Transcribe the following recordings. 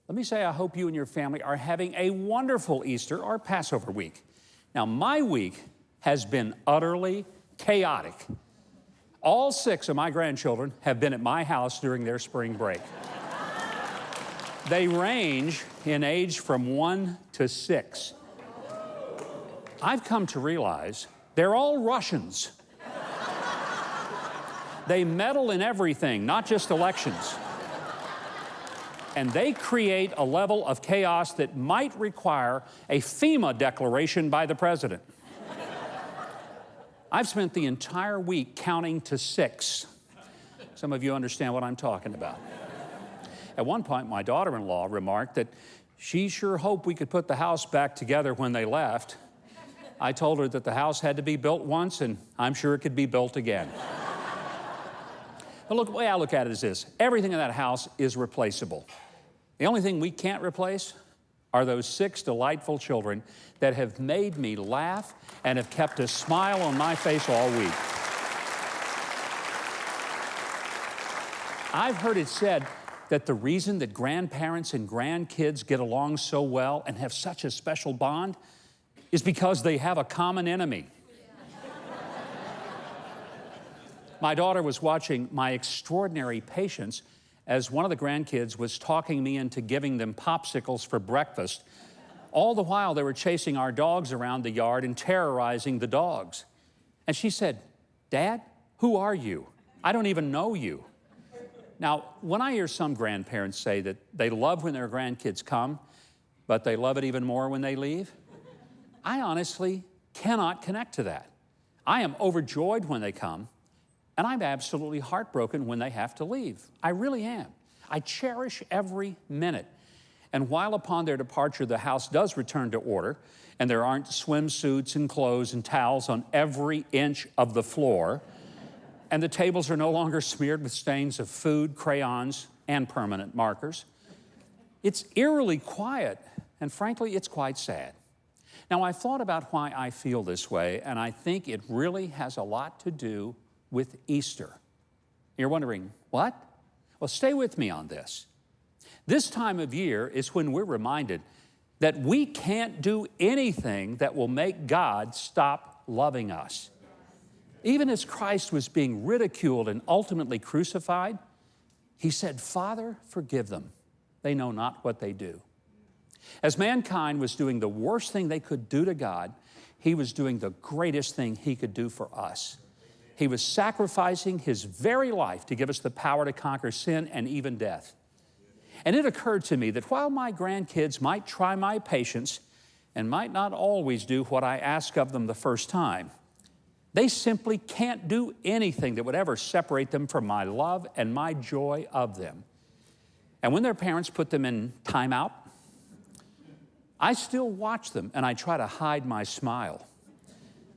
Let me say I hope you and your family are having a wonderful Easter or Passover week. Now, my week has been utterly chaotic. All 6 of my grandchildren have been at my house during their spring break. They range in age from 1 to 6. I've come to realize they're all Russians. They meddle in everything, not just elections. And they create a level of chaos that might require a FEMA declaration by the president. I've spent the entire week counting to 6. Some of you understand what I'm talking about. At one point, my daughter-in-law remarked that she sure hoped we could put the house back together when they left. I told her that the house had to be built once, and I'm sure it could be built again. But look, the way I look at it is this: everything in that house is replaceable. The only thing we can't replace are those 6 delightful children that have made me laugh and have kept a smile on my face all week. I've heard it said that the reason that grandparents and grandkids get along so well and have such a special bond is because they have a common enemy. My daughter was watching my extraordinary patience as one of the grandkids was talking me into giving them popsicles for breakfast. All the while, they were chasing our dogs around the yard and terrorizing the dogs. And she said, "Dad, who are you? I don't even know you." Now, when I hear some grandparents say that they love when their grandkids come, but they love it even more when they leave, I honestly cannot connect to that. I am overjoyed when they come, and I'm absolutely heartbroken when they have to leave. I really am. I cherish every minute. And while upon their departure, the house does return to order, and there aren't swimsuits and clothes and towels on every inch of the floor, and the tables are no longer smeared with stains of food, crayons, and permanent markers, it's eerily quiet, and frankly, it's quite sad. Now, I've thought about why I feel this way, and I think it really has a lot to do with Easter. You're wondering, what? Well, stay with me on this. This time of year is when we're reminded that we can't do anything that will make God stop loving us. Even as Christ was being ridiculed and ultimately crucified, he said, "Father, forgive them. They know not what they do." As mankind was doing the worst thing they could do to God, he was doing the greatest thing he could do for us. He was sacrificing his very life to give us the power to conquer sin and even death. And it occurred to me that while my grandkids might try my patience and might not always do what I ask of them the first time, they simply can't do anything that would ever separate them from my love and my joy of them. And when their parents put them in timeout, I still watch them and I try to hide my smile.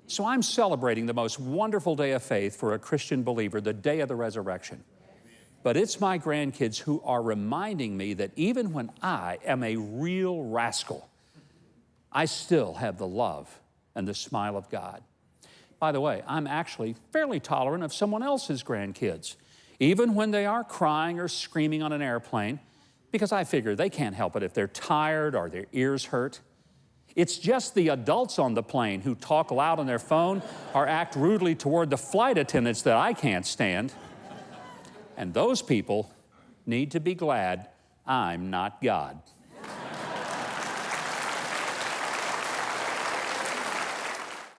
So I'm celebrating the most wonderful day of faith for a Christian believer, the day of the resurrection. But it's my grandkids who are reminding me that even when I am a real rascal, I still have the love and the smile of God. By the way, I'm actually fairly tolerant of someone else's grandkids, even when they are crying or screaming on an airplane, because I figure they can't help it if they're tired or their ears hurt. It's just the adults on the plane who talk loud on their phone or act rudely toward the flight attendants that I can't stand. And those people need to be glad I'm not God.